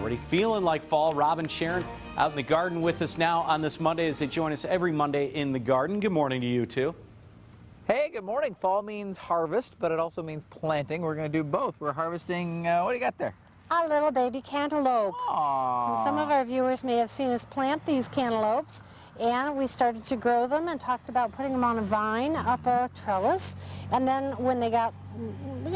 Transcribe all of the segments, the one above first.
already feeling like fall. Rob and Sharon out in the garden with us now on this Monday as they join us every Monday in the garden. Good morning to you two. Hey, good morning. Fall means harvest, but it also means planting. We're going to do both. We're harvesting, what do you got there? A little baby cantaloupe. Aww. Some of our viewers may have seen us plant these cantaloupes, and we started to grow them and talked about putting them on a vine up a trellis. And then when they got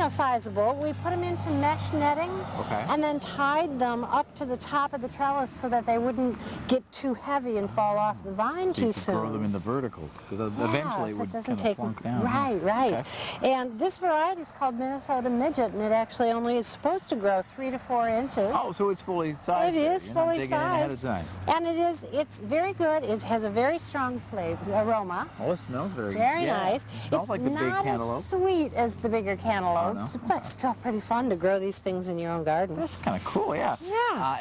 sizable, we put them into mesh netting, and then tied them up to the top of the trellis so that they wouldn't get too heavy and fall off the vine too soon. Grow them in the vertical, because eventually it would kind of plunk down. Right. Okay. And this variety is called Minnesota Midget, and it actually only is supposed to grow 3 to 4 inches. Oh, so it's fully sized. It is fully sized, and it's very good. It has a very strong flavor, aroma. Oh, it smells very nice. It smells like the big cantaloupe. It's not as sweet as the bigger cantaloupes, but still pretty fun to grow these things in your own garden. That's kind of cool, yeah.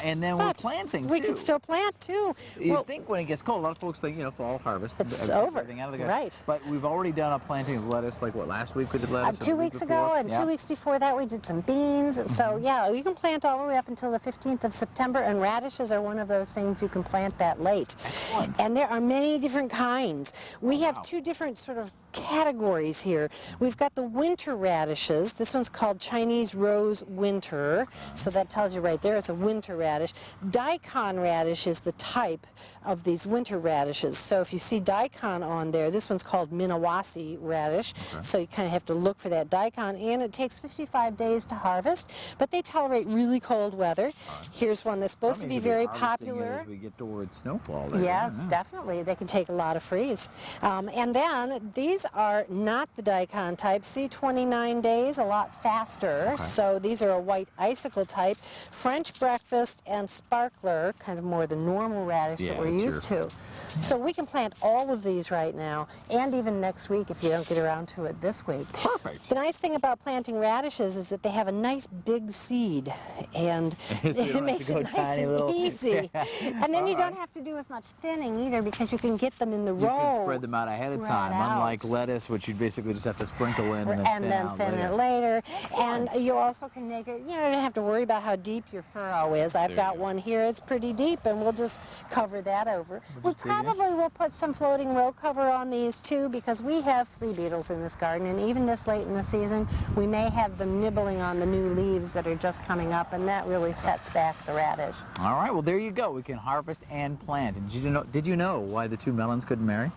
And then we're planting too. We can still plant too. You think when it gets cold, a lot of folks think, fall harvest. It's over. Everything out of the garden. Right. But we've already done a planting of lettuce, like what, last week we did lettuce? 2 weeks ago, and 2 weeks before that we did some beans. So yeah, you can plant all the way up until the 15th of September, and radishes are one of those things you can plant that late. Excellent. And there are many different kinds. We have two different sort of categories here. We've got the winter radishes. This one's called Chinese Rose Winter, so that tells you right there it's a winter radish. Daikon radish is the type of these winter radishes. So if you see daikon on there, this one's called Minawasi radish, so you kind of have to look for that daikon, and it takes 55 days to harvest, but they tolerate really cold weather. Here's one that's supposed to be very popular. As we get towards snowfall. Yes, definitely. They can take a lot of freeze. And then these are not the daikon type. See, 29 days, a lot faster. So these are a white icicle type. French breakfast and sparkler, kind of more the normal radish that we're used to. So we can plant all of these right now, and even next week if you don't get around to it this week. Perfect. The nice thing about planting radishes is that they have a nice big seed, and it makes it nice and easy. And then you don't have to do as much thinning either, because you can get them in the row. You can spread them out ahead of time, unlike lettuce, which you basically just have to sprinkle in and then thin it later. And you also can make it, you don't have to worry about how deep your furrow is. I've got one here, it's pretty deep, and we'll just cover that over. We probably will put some floating row cover on these too, because we have flea beetles in this garden, and even this late in the season, we may have them nibbling on the new leaves that are just coming up, and that really sets back the radish. All right, well there you go. We can harvest and plant. And did you know why the two melons couldn't marry?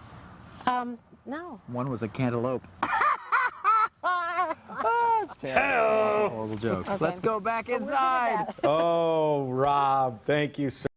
No. One was a cantaloupe. Oh, it's terrible. Horrible joke. Okay. Let's go back inside. Oh, Rob, thank you so